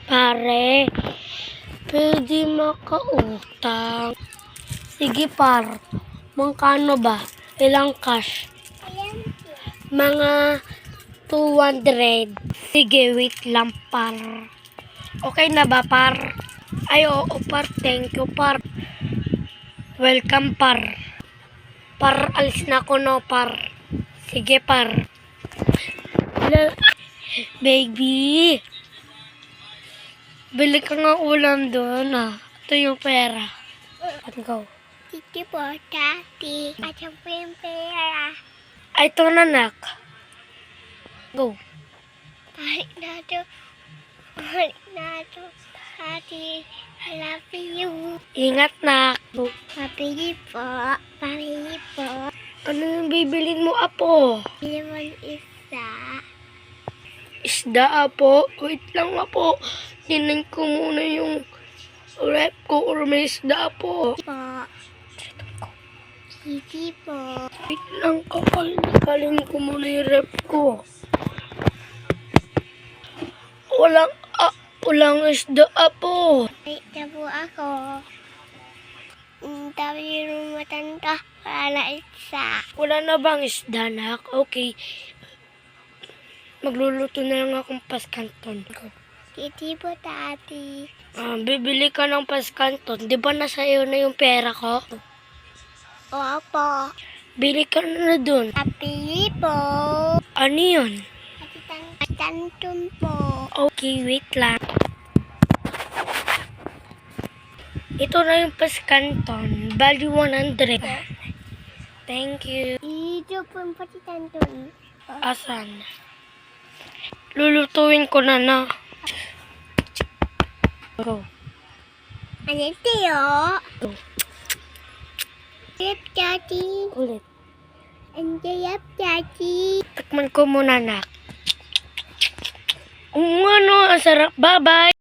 Pare, pwede makautang. Sige par, magkano ba? Ilang cash? Mga 200. Sige, wait lang par. Okay na ba par? Ay, oo par, thank you par. Welcome par. Par, alis na ako no par. Sige par. Baby, bili ka nga ulam doon Ito yung pera. Let's go. Titi po, Tati. At yung po yung pera. Ay, ito na nak. Go. Balik na to. Balik na to. Tati, I love you. Ingat nak. Pabili po. Pabili po. Ano yung bibilin mo apo? Limon isa. Isda apo. Wait lang apo. Tinan ko muna yung rep ko or may isda apo. Po. Titi po. Wait lang kakalin ko muna yung rep ko. Walang isda apo. Balik na po ako. Tabi yung matanda. Wala na isa. Wala na bang isda nak? Okay. Magluluto na lang akong paskanton. Titi po, Tati. Bibili ka ng paskanton. Di ba nasa iyo na yung pera ko? Opo. Bili ka na dun. Pabili po. Ano yun? Tantun po. Okay, wait lang. Ito na yung paskanton. Value 100. Thank you. Ito po yung pati tantun. Asan? Lulutuin ko na. Go. Ano tayo? Go. Yep, Daddy. Ulit. And yep, Daddy. Takman ko muna nak. Ang sarap. Bye-bye.